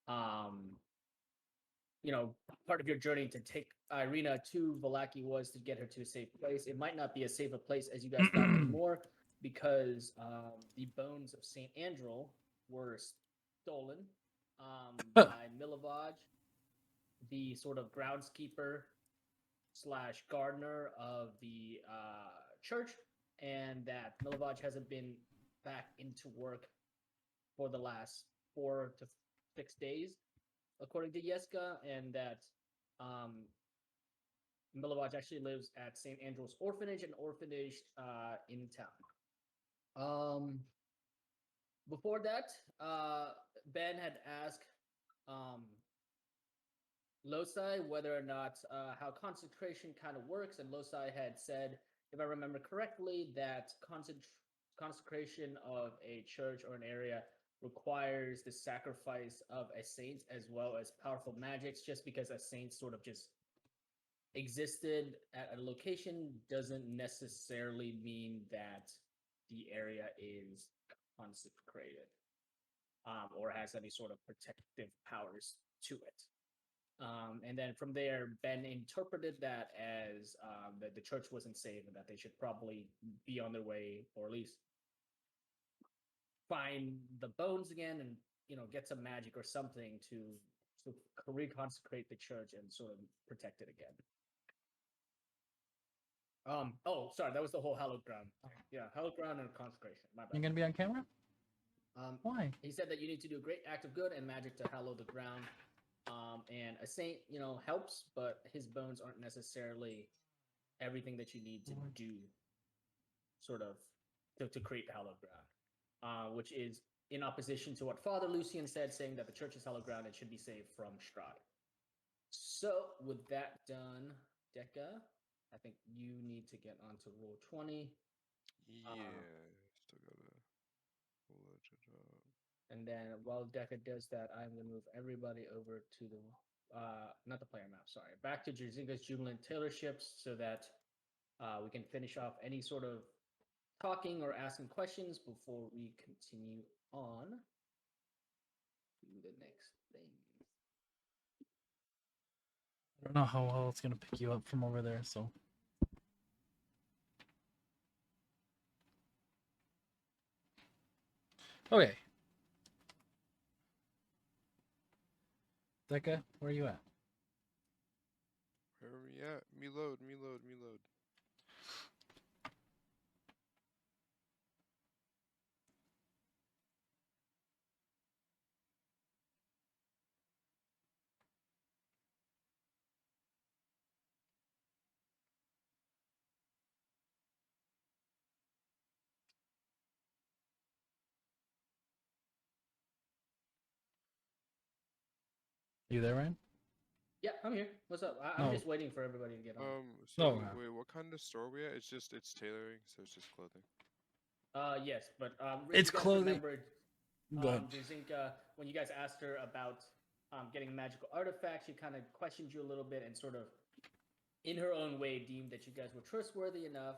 um, part of your journey to take Irina to Valaki was to get her to a safe place. It might not be as safe a place as you guys thought anymore because the bones of Saint Andrew were stolen by Milovaj, the sort of groundskeeper slash gardener of the church, and that Milovaj hasn't been back into work for the last 4 to 6 days, according to Yeska, and that um, Milovaj actually lives at St. Andrew's Orphanage, an orphanage in town. Um, Before that, Ben had asked um, Losai whether or not how consecration kind of works, and Losai had said, if I remember correctly, that consecration of a church or an area requires the sacrifice of a saint as well as powerful magics. Just because a saint sort of just existed at a location doesn't necessarily mean that the area is consecrated or has any sort of protective powers to it. And then from there, Ben interpreted that as that the church wasn't safe and that they should probably be on their way, or at least find the bones again and get some magic or something to reconsecrate the church and sort of protect it again. Oh, sorry, that was the whole hallowed ground. Yeah, hallowed ground and consecration. My bad. You're gonna be on camera? Why? He said that you need to do a great act of good and magic to hallow the ground. And a saint, helps, but his bones aren't necessarily everything that you need to do, sort of, to create hallowed ground, which is in opposition to what Father Lucian said, saying that the church is hallowed ground and should be saved from strahd. So, with that done, Deca, I think you need to get onto roll 20. Still gotta pull it up. And then while Deca does that, I'm going to move everybody over to the, not the player map, sorry, back to Jerzinga's Jubilant Taylorships so that we can finish off any sort of talking or asking questions before we continue on to the next thing. I don't know how well it's gonna pick you up from over there, so. Okay. Deca, where are you at? Where are we at? Me load. You there, Ryan? Yeah, I'm here. What's up? I'm just waiting for everybody to get on. Wait, what kind of store are we at? It's tailoring, so it's just clothing. Yes, but it's clothing. Remember, Jazinka, when you guys asked her about getting a magical artifact, she kind of questioned you a little bit and sort of, in her own way, deemed that you guys were trustworthy enough,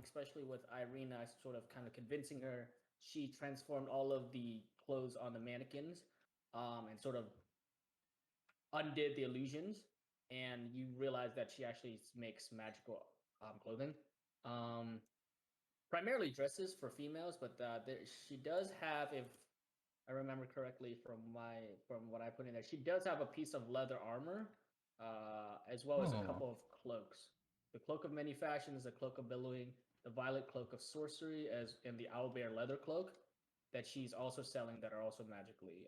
especially with Irina sort of kind of convincing her. She transformed all of the clothes on the mannequins and sort of undid the illusions, and you realize that she actually makes magical clothing. Primarily dresses for females, but she does have, if I remember correctly from what I put in there, she does have a piece of leather armor, as well as a couple of cloaks. The cloak of many fashions, the cloak of billowing, the violet cloak of sorcery, as and the owlbear leather cloak that she's also selling that are also magically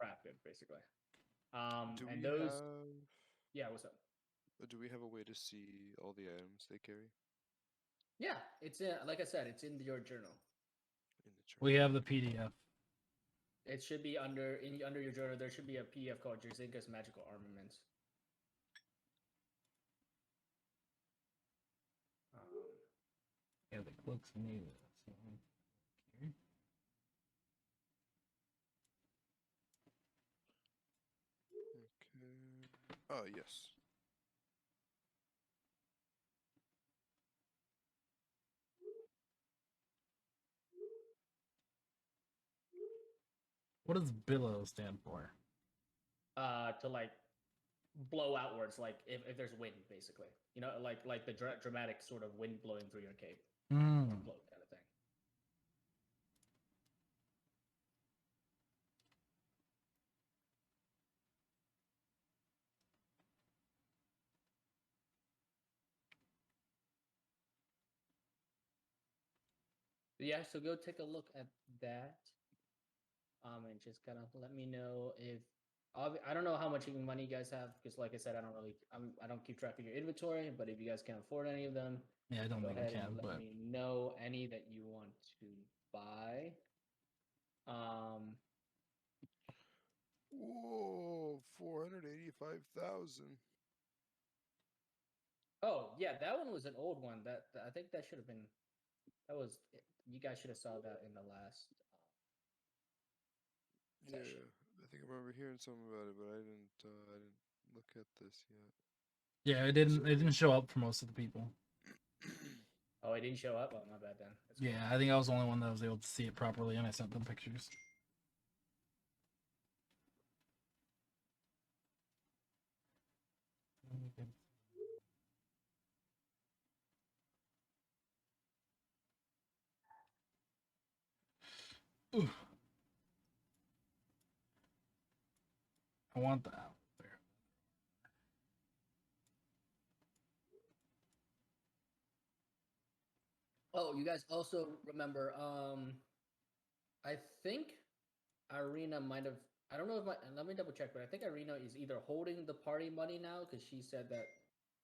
crafted, basically. And those, yeah, what's up? Do we have a way to see all the items they carry? Yeah, it's like I said, it's in your journal. In the journal. We have the PDF. It should be under your journal. There should be a PDF called Jerzinka's Magical Armaments. Yeah, the cloaks need it. So. Okay. Okay. Oh, yes. What does billow stand for? To like blow outwards, like if there's wind, basically. You know, like the dramatic sort of wind blowing through your cape or Mm. cloak kind of thing. But yeah, so go take a look at that. And just kind of let me know if I don't know how much money you guys have because, like I said, I don't keep track of your inventory. But if you guys can afford any of them, Yeah, I don't go think I ahead can, and let but me know any that you want to buy. Whoa, 485,000. Oh yeah, that one was an old one. I think that should have been. That was you guys should have saw that in the last Yeah, session. I think I remember hearing something about it, but I didn't look at this yet. yeah, it didn't show up for most of the people. Oh, it didn't show up. Oh, my bad then. That's Yeah, I think I was the only one that was able to see it properly, and I sent them pictures. Ooh. I want that. There. Oh, you guys also remember? I think Irina might have. I don't know if my. Let me double check, but I think Irina is either holding the party money now because she said that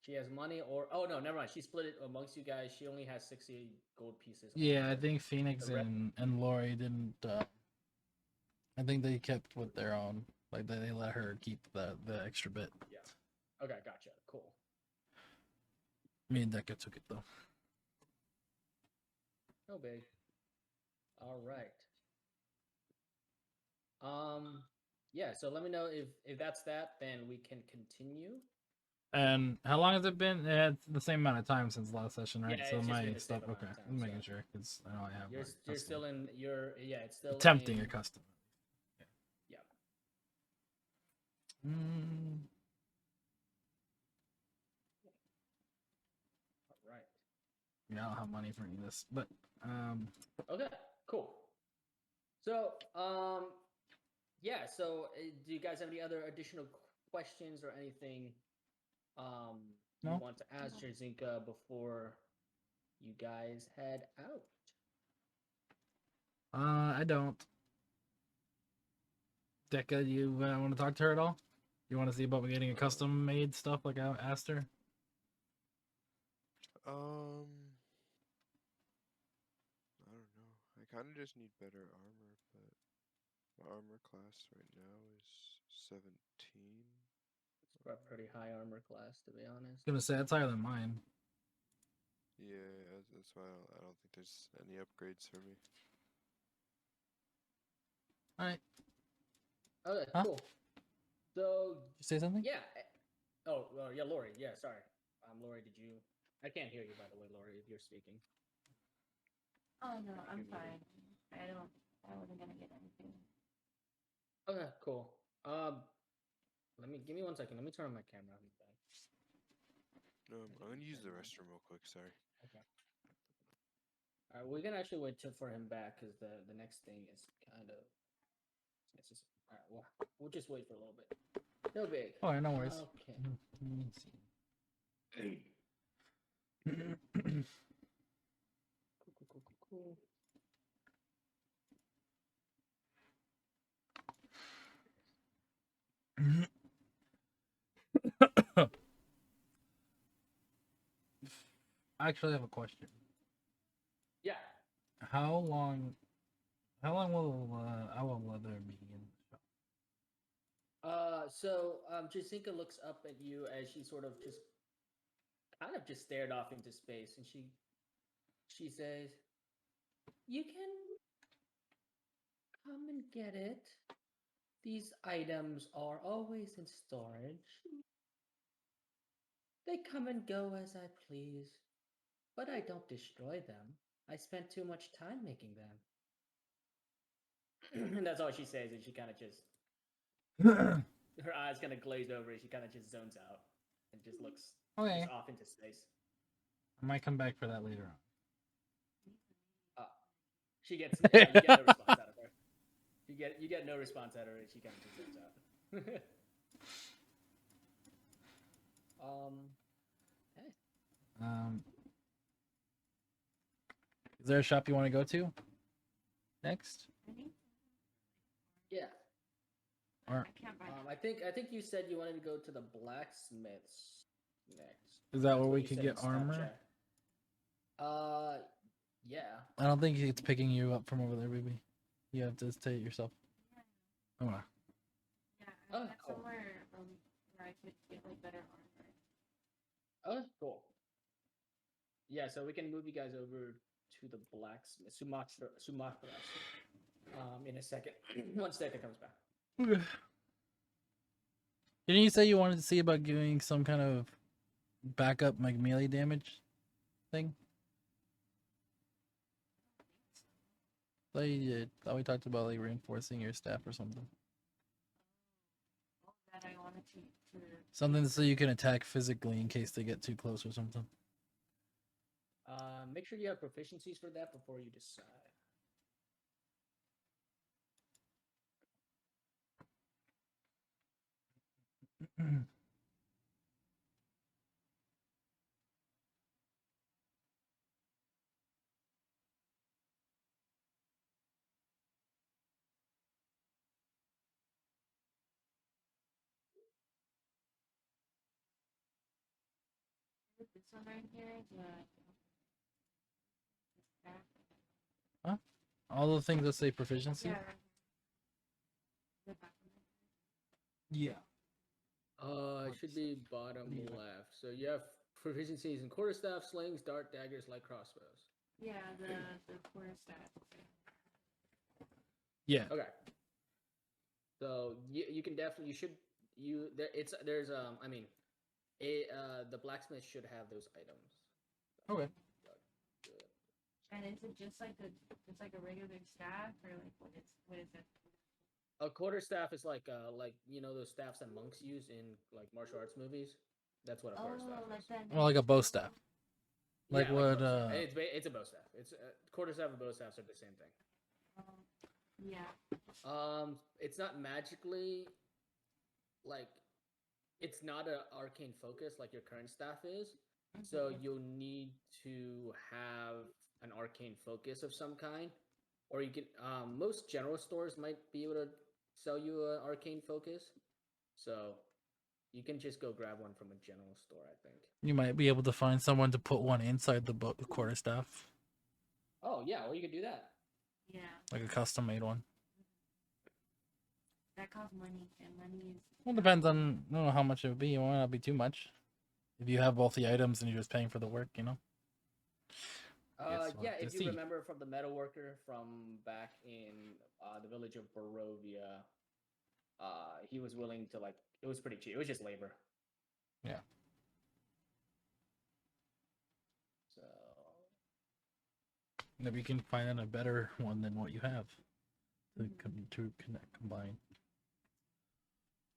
she has money, or oh no, never mind. She split it amongst you guys. She only has 60 gold pieces. Yeah, on I her. think Phoenix The rest, and Lori didn't. I think they kept with their own. Like they let her keep the extra bit. yeah. Okay, gotcha. Cool. Me and Deca took it though. No big. All right. Yeah. So let me know if that's that. Then we can continue. And how long has it been? It's the same amount of time since last session, right? Yeah, so it's just my been the same stuff. amount Okay, of time. I'm So making sure because I know I have. you're still in your yeah. It's still attempting in, a custom. yeah. Mm. All right. Yeah, I don't have money for any of this, but Okay. Cool. So yeah. So do you guys have any other additional questions or anything you no. want to ask Jerzinka before you guys head out? I don't. Deca, you want to talk to her at all? You want to see about getting a custom made stuff like I asked her? I don't know. I kind of just need better armor, but my armor class right now is 17. It's got pretty high armor class, to be honest. Gonna say it's higher than mine. Yeah, that's why I don't think there's any upgrades for me. All right. Okay, Huh? cool. So Did you say something? yeah. Oh, yeah, Lori. Yeah, sorry. Lori, did you? I can't hear you, by the way, Lori, if you're speaking. Oh no, I'm You're muted. fine. I wasn't gonna get anything. Okay, cool. Give me 1 second. Let me turn on my camera. I'll be back. I'm gonna use the restroom real quick. Sorry. Okay. All right, we're gonna actually wait for him back because the next thing is kind of. It's just all right. Well, we'll just wait for a little bit. No big. Oh, yeah, no worries. Okay. Let me see. Cool. I actually have a question. Yeah. How long will our leather be in the shop? So Jacinka looks up at you as she sort of just kind of just stared off into space, and she says, "You can come and get it. These items are always in storage. They come and go as I please, but I don't destroy them. I spent too much time making them." and that's all she says, and she kind of just her eyes kind of glaze over, and she kind of just zones out and just looks Okay. just off into space. I might come back for that later on. You get no response out of her. You get no response out of her, and she kind of just zones out. Hey. Is there a shop you want to go to next? I think Yeah. Or I can't buy. I think you said you wanted to go to the blacksmiths next. is that That's where what we you could said get in armor? Snapchat. Yeah. I don't think it's picking you up from over there, baby. You have to stay yourself. Oh, wow. Yeah, Oh, I have cool. somewhere where I could get like better armor. Oh, cool. Yeah, so we can move you guys over to the blacksmith, Sumatra, in a second. Once Deca comes back. Didn't you say you wanted to see about doing some kind of backup like melee damage thing? Thought you did. Thought we talked about like reinforcing your staff or something. That I wanted to Something so you can attack physically in case they get too close or something. Make sure you have proficiencies for that before you decide. this one right here. All the things that say proficiency. Yeah. Right here. The back one. It should be bottom left. So you have proficiencies in quarterstaff, slings, dart, daggers, light crossbows. Yeah, the quarterstaff. Yeah. Okay. So you can definitely the blacksmith should have those items. Okay. And is it just like a regular staff or like what is it? A quarterstaff is like those staffs that monks use in like martial arts movies. That's what a quarterstaff Oh, like is. that. Well, like a bow staff. Like Yeah, what? a bow staff. It's a bow staff. It's quarterstaff and bow staffs are the same thing. Yeah. It's not magically like it's not an arcane focus like your current staff is. So you'll need to have an arcane focus of some kind, or you can. Most general stores might be able to sell you an arcane focus, so you can just go grab one from a general store. I think. You might be able to find someone to put one inside the quarterstaff, Oh yeah, or you could do that. Yeah. like a custom made one. That costs money, and money is. Well, depends on I don't know how much it would be. It might not be too much. If you have both the items and you're just paying for the work, you know. Yes, we'll Yeah, have to if you see. remember from the metalworker from back in the village of Barovia, he was willing to it was pretty cheap. It was just labor. Yeah. So Maybe you can find a better one than what you have to combine.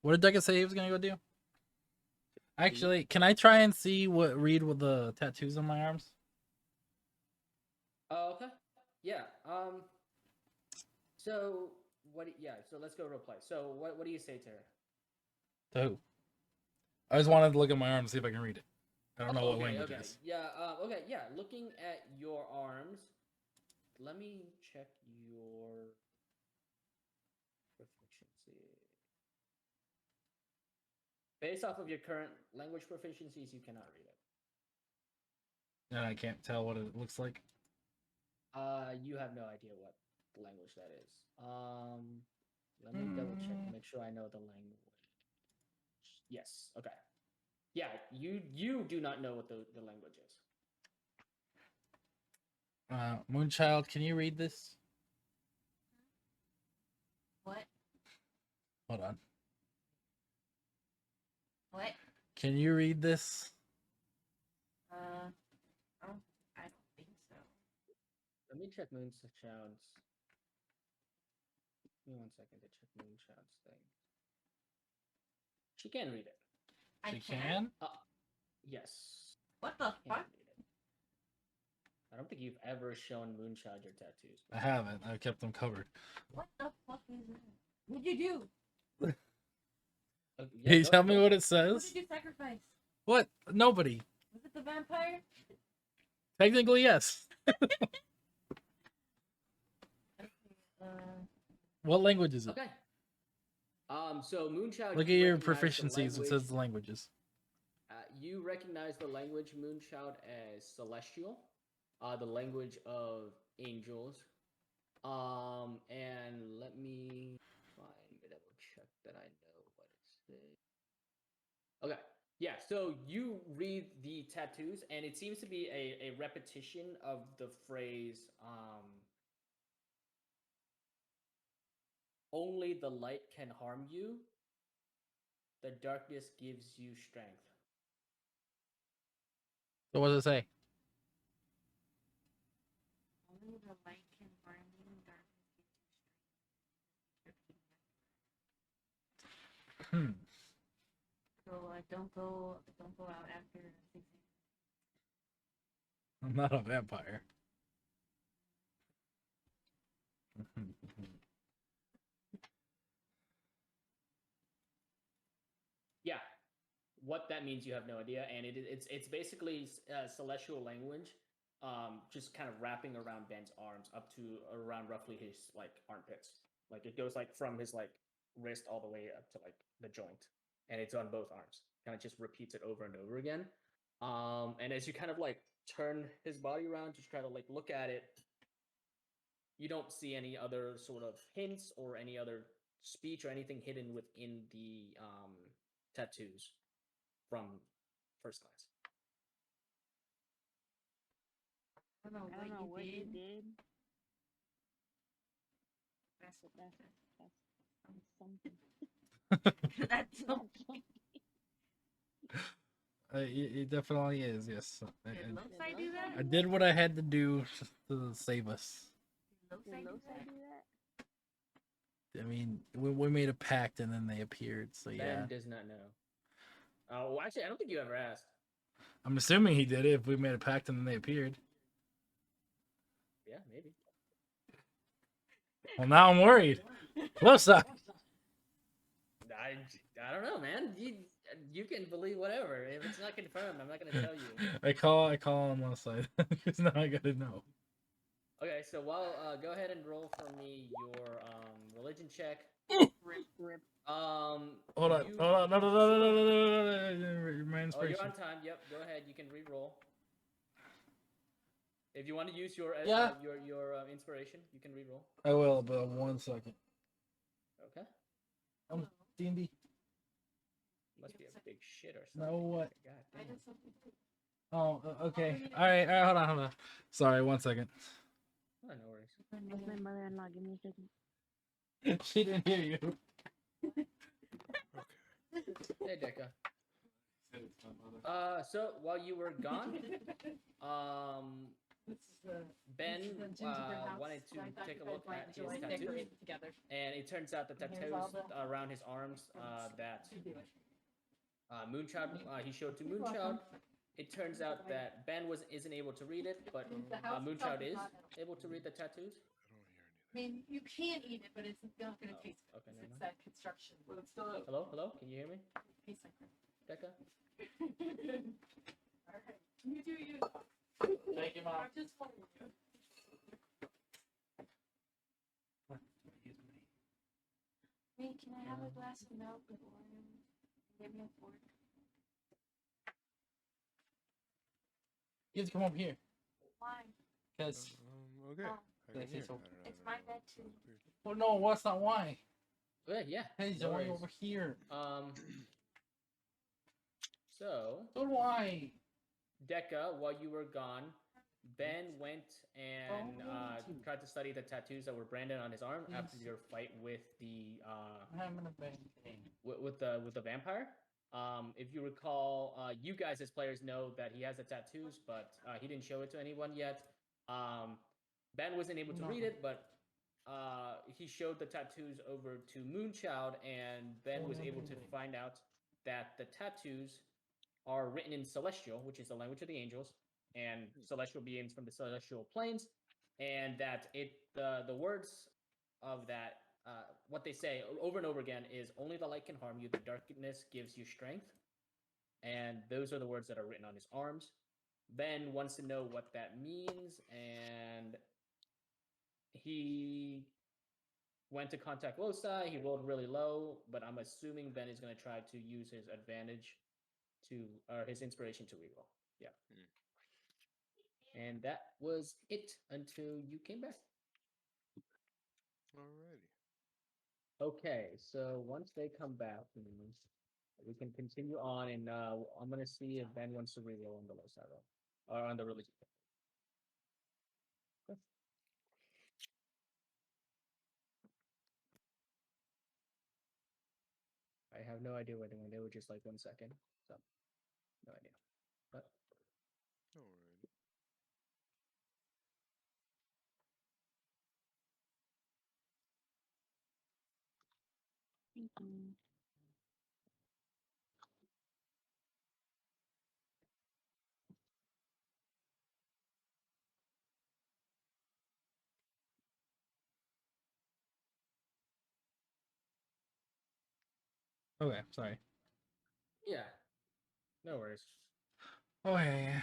What did Deca say he was gonna go do? Actually, can I try and read with the tattoos on my arms? Oh, okay. Yeah. So what? Yeah. So let's go role play. So what do you say to her? To who? I just wanted to look at my arms, see if I can read it. I don't know what Okay, language it okay. is. Yeah. Okay. Yeah. Looking at your arms, let me check your proficiency. Based off of your current language proficiencies, you cannot read it. And I can't tell what it looks like. You have no idea what language that is. Let me double check to make sure I know the language. Yes. Okay. Yeah, you do not know what the language is. Moonchild, can you read this? What? Hold on. What? Can you read this? I don't think so. Let me check Moonchild's. Give me 1 second to check Moonshot's thing. She can read it. I She can? Yes. What the Can fuck? read it. I don't think you've ever shown Moonshot your tattoos. I haven't. I kept them covered. What the fuck is that? What'd you do? Okay, Can you go tell ahead, me go what ahead. it Who says? did you sacrifice? What? Nobody. Was it the vampire? Technically, yes. Uh, What language is it? Okay. So Moonshot. Look at you your recognize the proficiencies. It language- says the languages. You recognize the language Moonshot as celestial, the language of angels. And let me double check that I know what it says. Okay. Yeah, so you read the tattoos, and it seems to be a repetition of the phrase, only the light can harm you, the darkness gives you strength. So what does it say? only the light can harm you, darkness gives you strength. So don't go out after 6 a.m. I'm not a vampire. Yeah, what that means you have no idea, and it's basically celestial language, just kind of wrapping around Ben's arms up to around roughly his like armpits. Like it goes like from his like wrist all the way up to like the joint, and it's on both arms. Kind of just repeats it over and over again. And as you kind of like turn his body around to try to like look at it, you don't see any other sort of hints or any other speech or anything hidden within the tattoos from first class. I don't know what you did. That's something. that's something. It definitely is, yes. Did Losai do that? I did what I had to do to save us. Did Losai do that? I mean, we made a pact and then they appeared, so yeah. Ben does not know. Well, actually, I don't think you ever asked. I'm assuming he did it if we made a pact and then they appeared. Yeah, maybe. Well, now I'm worried. Losa! I don't know, man. You can believe whatever. If it's not confirmed, I'm not gonna tell you. I call on Losa because now I gotta know. Okay, so go ahead and roll for me your religion check. Rip. Hold on. No. My inspiration. Oh, you're on time. Yep, go ahead. You can re-roll. If you want to use your inspiration, you can re-roll. I will, but 1 second. Okay. D&D. Must be a big shit or something. No, what? God I damn. did something too. Oh, okay. All right. Hold on. Sorry, 1 second. Oh, no worries. That's my mother-in-law. Give me a second. She didn't hear you. Hey, Deca. So while you were gone, Ben wanted to take a look at his tattoos, and it turns out the tattoos around his arms that Moonchild he showed to Moonchild. It turns out that Ben isn't able to read it, but Moonchild is able to read the tattoos. I mean, you can eat it, but it's not gonna taste good. Okay, It's never mind. that construction. But it's still Hello, can you hear me, tastes like crap. Deca? Alright, you do you. Thank you, Mom. I'm just following you. Wait, can I have a glass of milk with water? Give me a fork. You have to come over here. Why? Because, Okay. Oh. I can It's hear. his- I don't know, It's I my don't know. bed too. Sounds weird. well, no, that's not why. Yeah. Hey, no I want you worries. over here. So So do I. Deca, while you were gone, Ben went and tried to study the tattoos that were branded on his arm after your fight with the I'm having a bad day. with the vampire. If you recall, you guys as players know that he has the tattoos, but he didn't show it to anyone yet. Ben wasn't able to read it, but he showed the tattoos over to Moonchild, and Ben was able to find out that the tattoos are written in Celestial, which is the language of the angels, and Celestial beings from the celestial planes, and that the words of that what they say over and over again is only the light can harm you, the darkness gives you strength, and those are the words that are written on his arms. Ben wants to know what that means, and he went to contact Loci. He rolled really low, but I'm assuming Ben is going to try to use his advantage or his inspiration to reroll. Yeah. And that was it until you came back. Alrighty. Okay, so once they come back, we can continue on, and I'm gonna see if Ben wants to reroll on the low side roll or on the religion. Okay. I have no idea what they were just like 1 second, so no idea. But Alrighty. Thank you. Okay, sorry. yeah, no worries. Okay.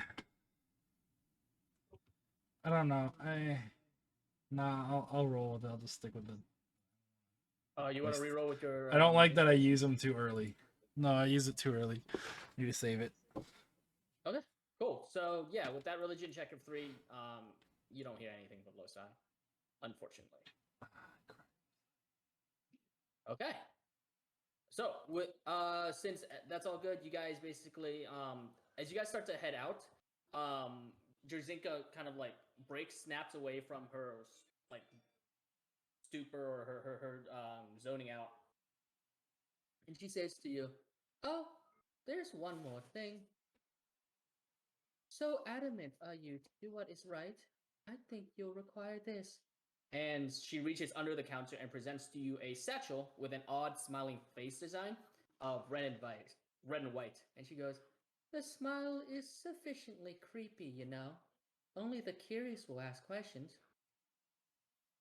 I don't know. I'll roll with it. I'll just stick with it. You want to reroll with your? I don't like that I use them too early. No, I use it too early. Need to save it. Okay, cool. So yeah, with that religion check of 3, you don't hear anything from Loci, unfortunately. Okay. So with since that's all good, you guys basically as you guys start to head out, Jerzinka kind of like snaps away from her like stupor or her zoning out, and she says to you, "Oh, there's one more thing. So adamant are you to do what is right? I think you'll require this." And she reaches under the counter and presents to you a satchel with an odd smiling face design of red and white. And she goes, "The smile is sufficiently creepy, you know. Only the curious will ask questions.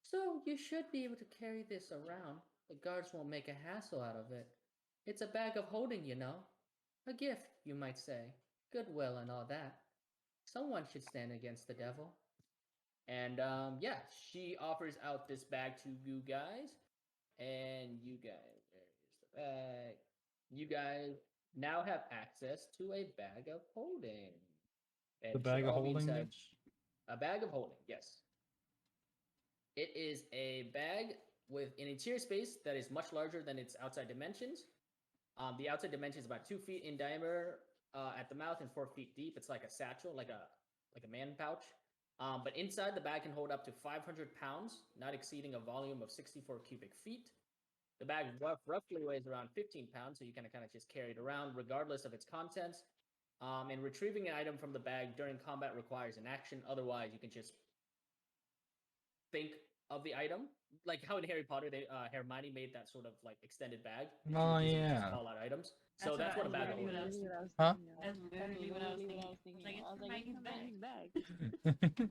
So you should be able to carry this around. The guards won't make a hassle out of it. It's a bag of holding, you know. A gift, you might say. Goodwill and all that. Someone should stand against the devil." And yeah, she offers out this bag to you guys. And you guys, where is the bag? You guys now have access to a bag of holding. And The it bag should of all be holding, inside. A bag of holding, yes. It is a bag with an interior space that is much larger than its outside dimensions. The outside dimension is about 2 feet in diameter at the mouth and 4 feet deep. It's like a satchel, like a man pouch. But inside the bag can hold up to 500 pounds, not exceeding a volume of 64 cubic feet. The bag roughly weighs around 15 pounds, so you can kind of just carry it around regardless of its contents. And retrieving an item from the bag during combat requires an action. Otherwise, you can just think of the item, like how in Harry Potter, Hermione made that sort of like extended bag. And Oh, she would use it to just yeah. call out items. That's So that's what what a I- bag of literally holding what I is. was Huh? That's literally what I was thinking. I was like, it's Hermione's bag.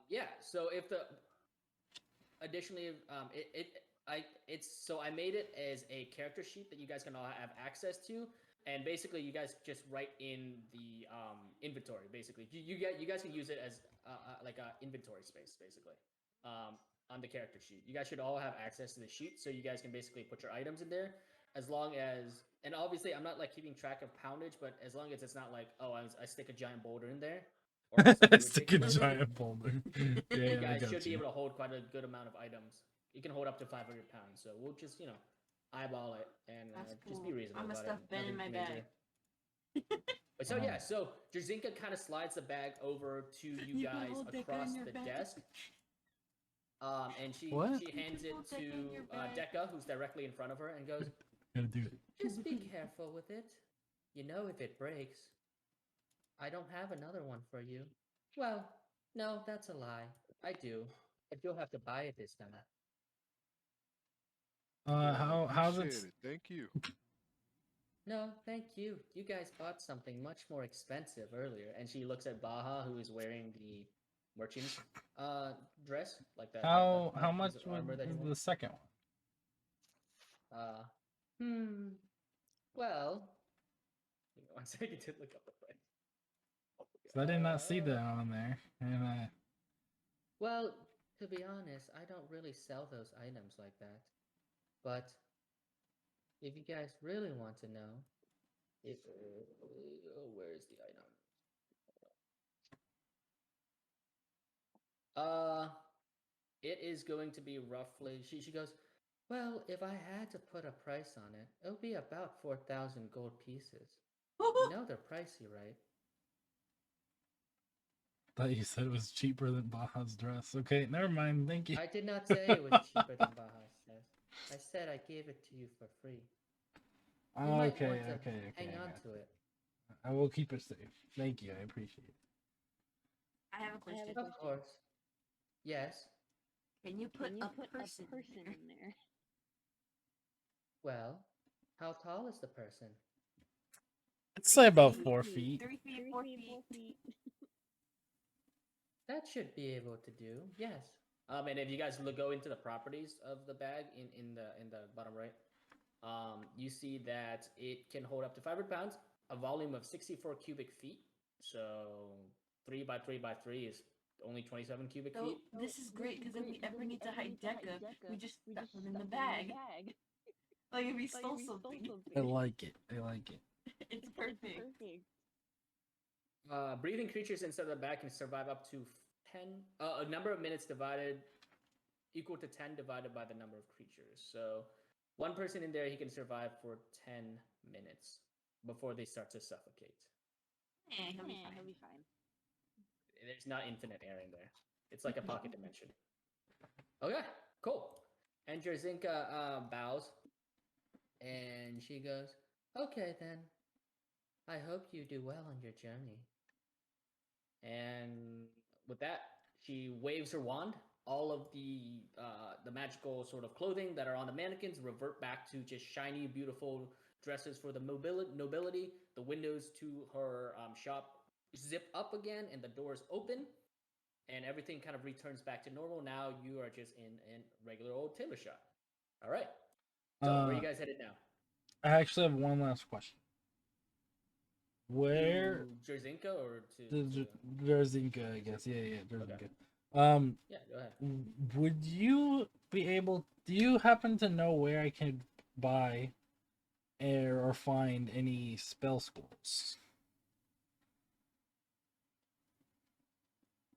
Yeah. So if the additionally, I made it as a character sheet that you guys can all have access to, and basically you guys just write in the inventory. Basically, you guys can use it as like a inventory space, basically, on the character sheet. You guys should all have access to the sheet, so you guys can basically put your items in there, as long as, and obviously I'm not like keeping track of poundage, but as long as it's not like, oh, I stick a giant boulder in there. Or something Stick a ridiculous, giant boulder. you Yeah, I guys got should be you. able to hold quite a good amount of items. You can hold up to 500 pounds, so we'll just eyeball it and That's just be cool. reasonable I'ma about stuff it. Ben in Nothing my major. bag. But so yeah, so Jerzinka kind of slides the bag over to you can guys hold that guy across in your the bag. desk. And she What? hands it hold that guy in to your bag. Decca, who's directly in front of her, and goes, Gotta do it. "Just be careful with it. You know, if it breaks, I don't have another one for you." "Well, no, that's a lie. I do. But you'll have to buy it this time. Well, I how's appreciate it? it. Thank you. No, thank you. You guys bought something much more expensive earlier. And she looks at Baha, who is wearing the merchant's dress, like that. How much piece of armor that he is wore. the second one? Well, give me 1 second to look up the price. 'Cause I did not see that on there, and Well, to be honest, I don't really sell those items like that. But if you guys really want to know, if where is the item? It is going to be roughly. She goes. Well, if I had to put a price on it, it would be about 4,000 gold pieces. You know they're pricey, right? thought you said it was cheaper than Baja's dress. Okay, never mind. Thank you. I did not say it was cheaper than Baja says. I said I gave it to you for free. You might Okay, want to okay. hang I on got to it. I will keep it safe. Thank you. I appreciate it. I have a question. Of course. Yes. Can you put Can you a put person, a person in there? in there? Well, how tall is the person? I'd say about 3 4 feet. feet. 3 feet, 4 feet. That should be able to do. Yes. And if you guys go into the properties of the bag in the bottom right, you see that it can hold up to 500 pounds, a volume of 64 cubic feet. So 3 by 3 by 3 is only 27 cubic So feet. this is great because if we ever need to hide Deca, we just stuff him in the bag. Like if he stole something, I like it. I like it. it's perfect. Breathing creatures inside the bag can survive up to 10. A number of minutes divided equal to 10 divided by the number of creatures. So one person in there, he can survive for 10 minutes before they start to suffocate. He'll be He'll fine. be fine. There's not infinite air in there. It's like a pocket dimension. Okay, cool. And Jerzinka bows, and she goes, "Okay then. I hope you do well on your journey." And with that, she waves her wand. All of the magical sort of clothing that are on the mannequins revert back to just shiny, beautiful dresses for the nobility. The windows to her shop zip up again, and the doors open, and everything kind of returns back to normal. Now you are just in a regular old tailor shop. All right. So where are you guys headed now? I actually have one last question. Where To Jerzinka or to Derzinka, I guess. Yeah, Derzinka. Okay. Yeah, go ahead. Would you be able? Do you happen to know where I can buy or find any spell scrolls?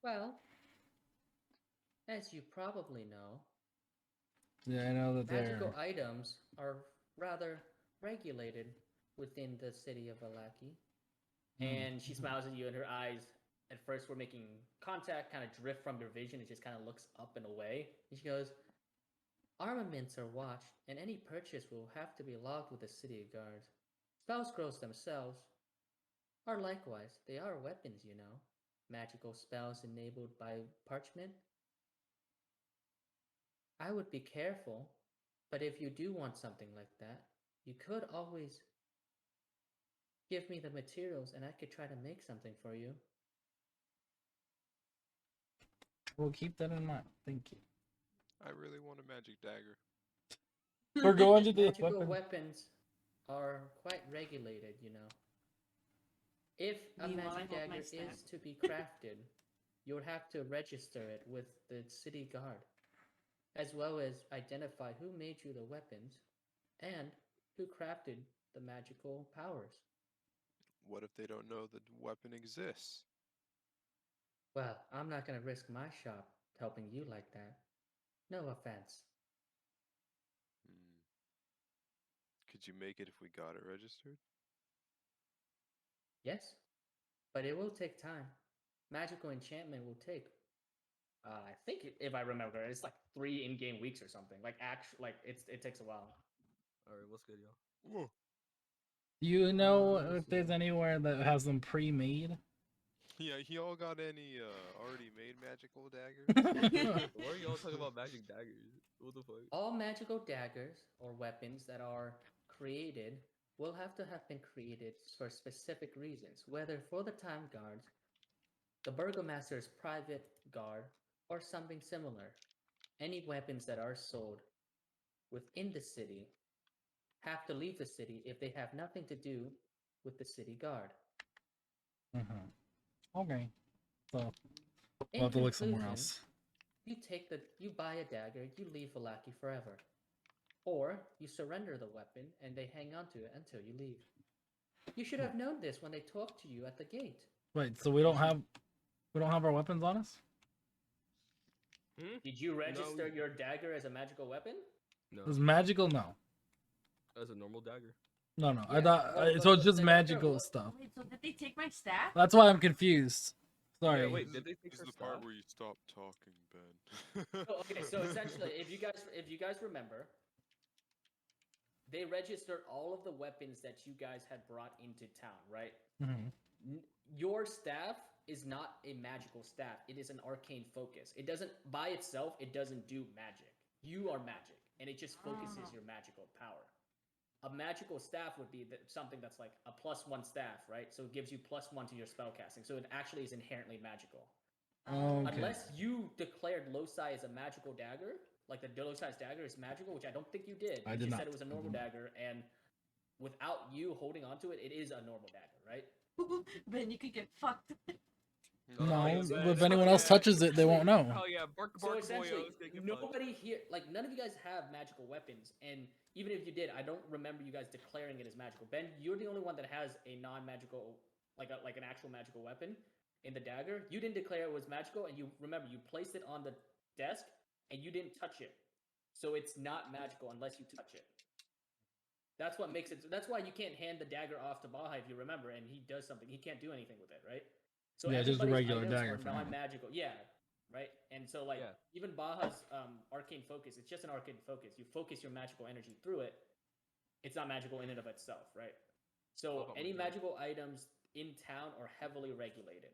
Well, as you probably know, Yeah, I know that magical they're. items are rather regulated within the city of Valaki. And she smiles at you, and her eyes at first were making contact, kind of drift from your vision. It just kind of looks up and away. And she goes, "Armaments are watched, and any purchase will have to be logged with the city guard. Spell scrolls themselves are likewise. They are weapons, you know. Magical spells enabled by parchment. I would be careful, but if you do want something like that, you could always give me the materials and I could try to make something for you." We'll keep that in mind. Thank you. I really want a magic dagger. We're going to the Magical weapon. weapons are quite regulated, you know. If a Meanwhile, I magic hold my dagger staff. is to be crafted, you would have to register it with the city guard, as well as identify who made you the weapons and who crafted the magical powers. What if they don't know the weapon exists? Well, I'm not going to risk my shop helping you like that. No offense. Hmm. Could you make it if we got it registered? Yes, but it will take time. Magical enchantment will take I think if I remember, it's like 3 in-game weeks or something. Like it takes a while. Alright, what's good, y'all? Whoa. Do you know Let me if there's see. anywhere that has them pre-made? Yeah, y'all got any already made magical daggers? Why are y'all talking about magic daggers? What the fuck? All magical daggers or weapons that are created will have to have been created for specific reasons, whether for the time guards, the burgomaster's private guard, or something similar. Any weapons that are sold within the city have to leave the city if they have nothing to do with the city guard. Mhm. Okay. So In we'll have to look somewhere conclusion, else. you buy a dagger, you leave Valaki forever. Or you surrender the weapon and they hang on to it until you leave. You should have known this when they talked to you at the gate. Wait, so we don't have our weapons on us? Hmm? Did you register No. your dagger as a magical weapon? No, Is magical? No. that's a normal dagger. No, no. I Yeah, thought well, so. It's just the dagger magical wa- stuff. Wait, so did they take my staff? That's why I'm confused. Sorry. Yeah, wait, This did they take is her the part stuff? where you stop talking, Ben. Okay, so essentially, if you guys remember, they registered all of the weapons that you guys had brought into town, right? Mhm. Your staff is not a magical staff. It is an arcane focus. It doesn't by itself. It doesn't do magic. You are magic, and it just focuses your magical power. A magical staff would be something that's like a +1 staff, right? So it gives you +1 to your spell casting. So it actually is inherently magical. Okay. Unless you declared Loci as a magical dagger, like the Loci's dagger is magical, which I don't think you did. I You did just not. said it was a normal dagger, and without you holding onto it, it is a normal dagger, right? Ben, you could get fucked. No, yeah, if Ben, anyone oh, else yeah. touches it, they won't know. Oh yeah, bark So bark essentially, boyos, they get fucked. nobody here, like none of you guys have magical weapons, and even if you did, I don't remember you guys declaring it as magical. Ben, you're the only one that has a non-magical, like an actual magical weapon in the dagger. You didn't declare it was magical, and you remember you placed it on the desk, and you didn't touch it, so it's not magical unless you touch it. That's what makes it. That's why you can't hand the dagger off to Baha if you remember, and he does something. He can't do anything with it, right? So Yeah, just a everybody's regular items dagger are for him. non-magical. Yeah, right. And so like Yeah. even Baha's arcane focus, it's just an arcane focus. You focus your magical energy through it. It's not magical in and of itself, right? So about any my drink? magical items in town are heavily regulated.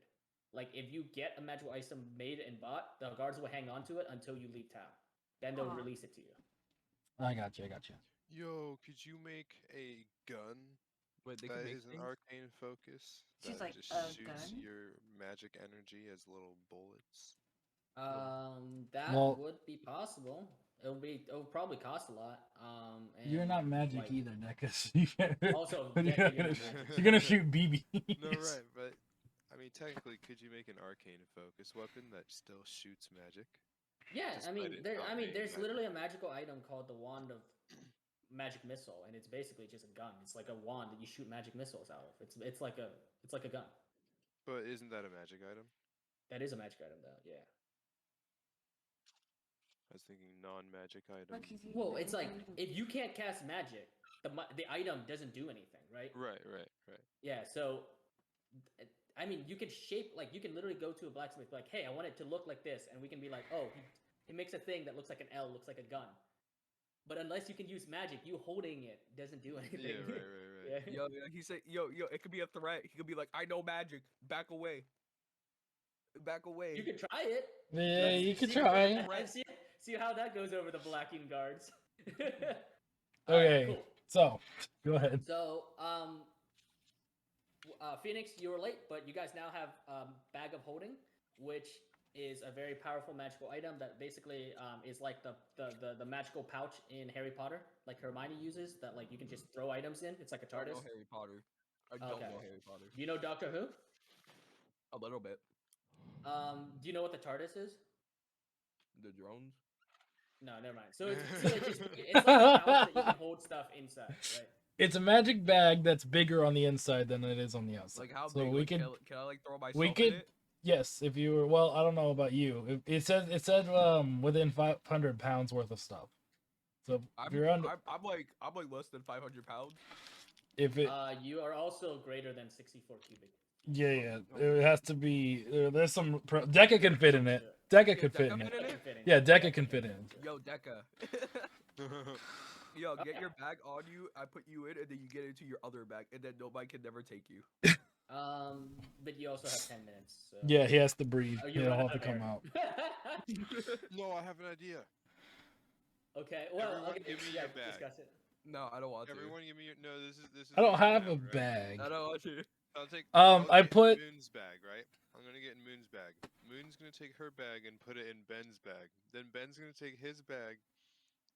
Like if you get a magical item made and bought, the guards will hang on to it until you leave town. Then they'll Aw. release it to you. I got you. Yo, could you make a gun Wait, they that can make is an things? arcane focus She's that like, just "A shoots gun?" your magic energy as little bullets? That Well- would be possible. It'll probably cost a lot. You're and, not magic like, either, Nekus. You can't- Also, you're, Deca, not you're gonna, not sh- magic. you're gonna shoot BBs. No, right, but I mean, technically, could you make an arcane focus weapon that still shoots magic? Yeah, Despite it not being there's magic. literally a magical item called the Wand of Magic Missile, and it's basically just a gun. It's like a wand that you shoot magic missiles out of. It's like a gun. But isn't that a magic item? That is a magic item, though. Yeah. I was thinking non-magic item. Look, he's using Well, the it's like infinity. if you can't cast magic, the item doesn't do anything, right? Right. Yeah, so I mean, you can shape like you can literally go to a blacksmith like, hey, I want it to look like this, and we can be like, oh, he makes a thing that looks like an L, looks like a gun. But unless you can use magic, you holding it doesn't do anything. Yeah, right. Yeah. Yo, he said, yo, it could be a threat. He could be like, I know magic. Back away. Back away. You can try it. Yeah, Let's you could see- try. and see how that goes over the blacking guards. All Okay, cool. so go ahead. So, Phoenix, you were late, but you guys now have Bag of Holding, which is a very powerful magical item that basically is like the magical pouch in Harry Potter, like Hermione uses, that like you can just throw items in. It's like a I don't TARDIS. know Harry Potter. I don't Okay. know Harry Potter. Do you know Doctor Who? A little bit. Do you know what the TARDIS is? The drones. No, never mind. So it's like a pouch that you can hold stuff inside, right? It's a magic bag that's bigger on the inside than it is on the outside. Like how so big? we Like, could, can I like throw myself we in could, it? yes, if you were. Well, I don't know about you. It said within 500 pounds worth of stuff. So if I'm, you're under, I'm like less than 500 pounds. if it, You are also greater than 64 cubic. yeah, it has to be. There's some. Deca can fit in it. Deca could fit in it. Yeah, Deca can fit in. Yo, Deca. Yo, get your bag on you. I put you in, and then you get into your other bag, and then nobody can never take you. But you also have 10 minutes. So. Yeah, he has to breathe. Oh, you He'll run have to out of come air. out. No, I have an idea. Okay. Well, Everyone okay, give me yeah, your bag. discuss it. No, I don't want to. Everyone give me your no. This is. I don't the have now, a right? bag. I don't want to. I'll I get put Moon's bag, right? I'm gonna get Moon's bag. Moon's gonna take her bag and put it in Ben's bag. Then Ben's gonna take his bag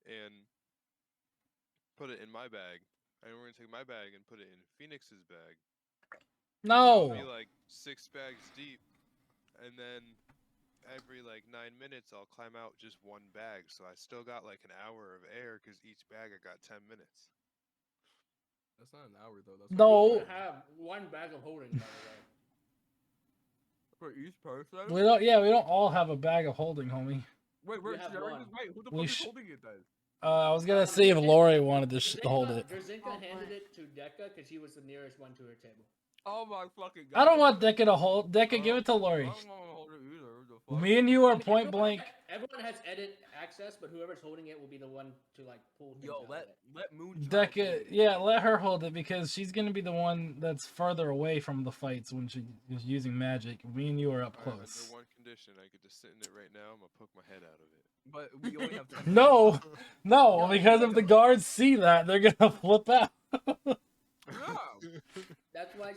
and put it in my bag. And we're gonna take my bag and put it in Phoenix's bag. I'll be no. like 6 bags deep, and then every like 9 minutes I'll climb out just one bag. So I still got like an hour of air because each bag I got 10 minutes. That's not an hour though. That's No. You have one bag of holding, by the way. for each person. We don't. Yeah, we don't all have a bag of holding, homie. Wait, You have Derek one. is right. Who the We fuck is sh- holding it then? I was gonna see if Lori wanted to hold it. Jerzinka Oh, handed boy. it to Dekka because he was the nearest one to her table. Oh my fucking god. I don't want Dekka to hold. Dekka, give it to I Lori. don't want to hold it either. The fuck? Me and you I are mean, point blank. Everyone has edit access, but whoever's holding it will be the one to like pull things Yo, out let of it. let Moon Child Dekka, hold it. yeah, let her hold it because she's gonna be the one that's further away from the fights when she's using magic. Me and you are up Alright, close. under one condition, I get to sit in it right now. I'm gonna poke my head out of it. But we only have 10 No, no, No, because if the guards see that, they're gonna flip out. Yeah. That's why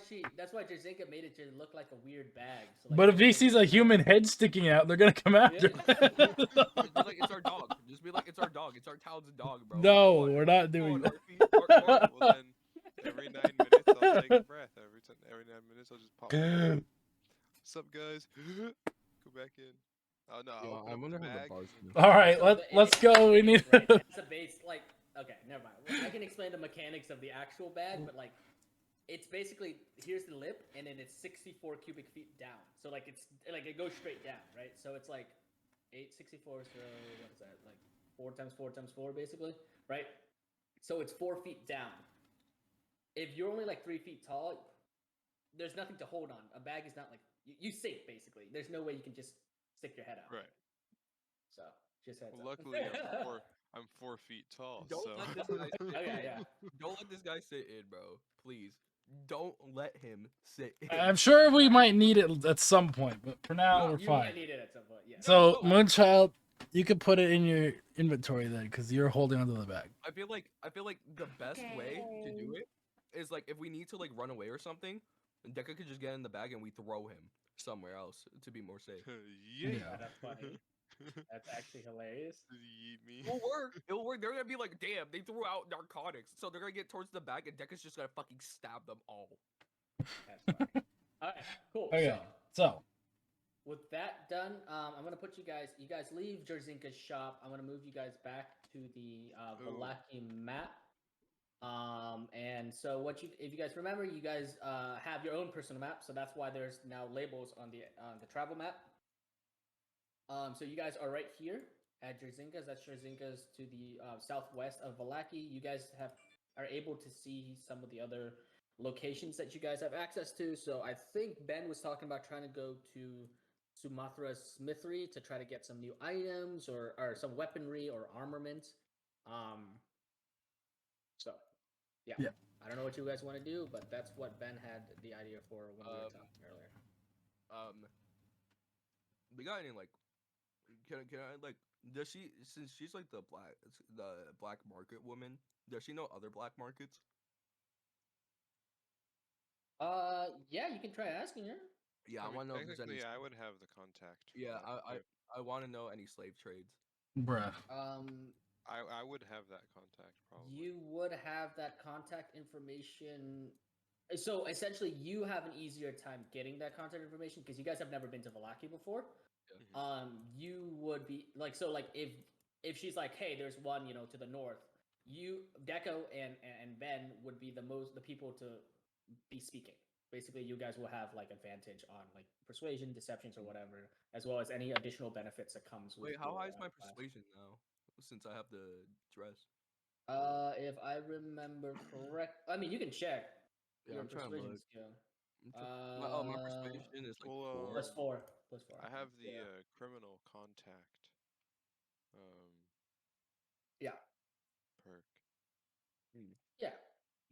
Jerzinka made it to look like a weird bag. So, like, But if he everyone sees would a know. human head sticking out, they're gonna come after. Yeah. Just be like, it's our dog. Just be like, it's our dog. It's our Townsend dog, bro. No, Come on. we're not Come doing on, that. Archie. Bark. Well then, every 9 minutes I'll take a breath. Every 9 minutes I'll just pop my head. What's up, guys? Go back in. Oh no, Yo, I'll I open wonder the how the bag. bars and do. then All right, So let's go. We need. Right, it's a base. Like, okay, never mind. Well, I can explain the mechanics of the actual bag, but like, it's basically here's the lip, and then it's 64 cubic feet down. So like it's like it goes straight down, right? So it's like 864. So what is that? Like 4 times 4 times 4, basically, right? So it's 4 feet down. If you're only like 3 feet tall, there's nothing to hold on. A bag is not like you sink basically. There's no way you can just stick your head out. Right. So just heads Well, up. luckily I'm 4 feet tall. Don't so. let this guy sit Okay, in. yeah. Don't let this guy sit in, bro. Please. Don't let him sit in. I'm sure we might need it at some point, but for now No, we're You fine. might need it at some point. Yeah. So No. Moonchild, you could put it in your inventory then, because you're holding onto the bag. I feel like the best way to do it is like if we need to like run away or something, Deca could just get in the bag and we throw him somewhere else to be more safe. Yeah. Yeah. That's funny. That's actually hilarious. Yeet me. It'll work. It'll work. They're gonna be like, damn, they threw out narcotics, so they're gonna get towards the bag and Deca's just gonna fucking stab them all. That's funny. All right, cool. Okay, so With that done, I'm gonna put you guys. You guys leave Jerzinka's shop. I'm gonna move you guys back to the Ooh. Valaki map. And so what you, if you guys remember, you guys have your own personal map. So that's why there's now labels on the travel map. So you guys are right here at Jerzinka's. That's Jerzinka's to the southwest of Valaki. You guys are able to see some of the other locations that you guys have access to. So I think Ben was talking about trying to go to Sumatra's smithery to try to get some new items or some weaponry or armament. So yeah. I don't know what you guys want to do, but that's what Ben had the idea for when we were talking earlier. We got any like can I like does she, since she's like the black market woman, does she know other black markets? Yeah, you can try asking her. Yeah, I mean, want to know if there's any. technically, I would have the contact. For Yeah, that, I want to know any slave trades. bruh. I would have that contact probably. You would have that contact information. So essentially, you have an easier time getting that contact information because you guys have never been to Valaki before. Yeah. You would be like, so like if she's like, hey, there's one, to the north. You, Deco and Ben would be the people to be speaking. Basically, you guys will have like advantage on like persuasion, deceptions, or whatever, as well as any additional benefits that comes with. Wait, how your, high is my class. persuasion now? Since I have the dress. If I remember correct, I mean you can check Yeah, your I'm trying to persuasion look. skill. My persuasion is like Well, 4. Plus 4. Plus 4. I have the Yeah. criminal contact Yeah. perk. Yeah.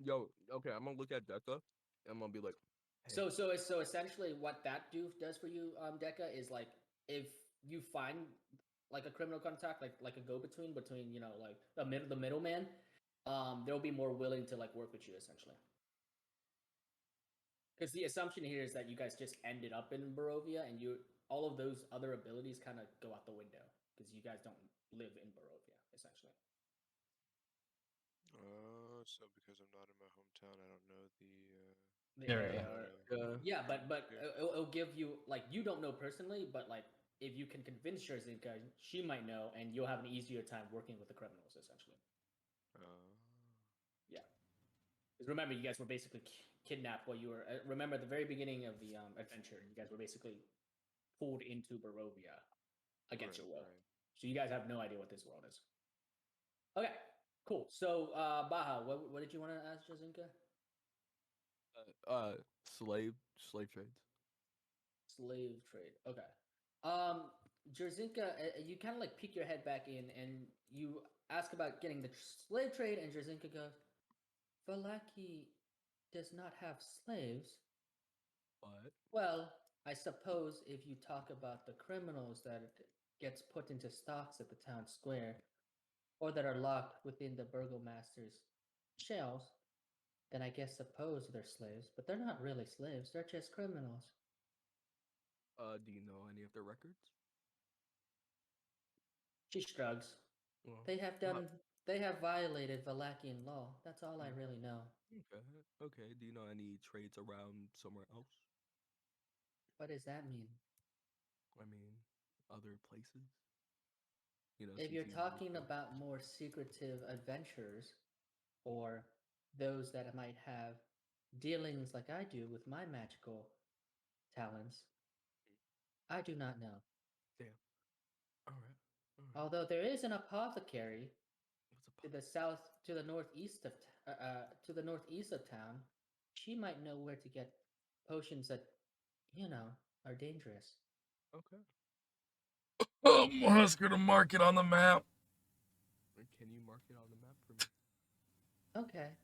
Yo, okay, I'm gonna look at Deca, and I'm gonna be like, So essentially, what that does for you, Deca, is like if you find like a criminal contact, like a go between like the middleman, they'll be more willing to like work with you essentially. Because the assumption here is that you guys just ended up in Barovia, and all of those other abilities kind of go out the window because you guys don't live in Barovia essentially. So because I'm not in my hometown, I don't know The Area. Yeah. Yeah, but Okay. it'll give you like you don't know personally, but like if you can convince Jarzinka, she might know, and you'll have an easier time working with the criminals essentially. Yeah, because remember, you guys were basically kidnapped while you were. Remember, at the very beginning of the adventure, you guys were basically pulled into Barovia against your will. Right. So you guys have no idea what this world is. Okay, cool. So Baha, what did you want to ask Jarzinka? Slave trades. Slave trade. Okay. Jarzinka, you kind of like peek your head back in and you ask about getting the slave trade, and Jarzinka goes, Valaki does not have slaves. What? Well, I suppose if you talk about the criminals that gets put into stocks at the town square, or that are locked within the burgomaster's shells, then I guess suppose they're slaves, but they're not really slaves, they're just criminals. Do you know any of their records? She shrugs. Well, They have not- done. They have violated Valachian law. That's all I Mm. really know. Okay. Okay. Do you know any trades around somewhere else? What does that mean? I mean, other places. You know, If since you're you work talking there. about more secretive adventures, or those that might have dealings like I do with my magical talents, I do not know. Damn. All right. All right. Although there is an apothecary What's a to the south, to the northeast of town. She might know where to get potions that, are dangerous. Okay. Let's go to market on the map. Can you mark it on the map for me? Okay.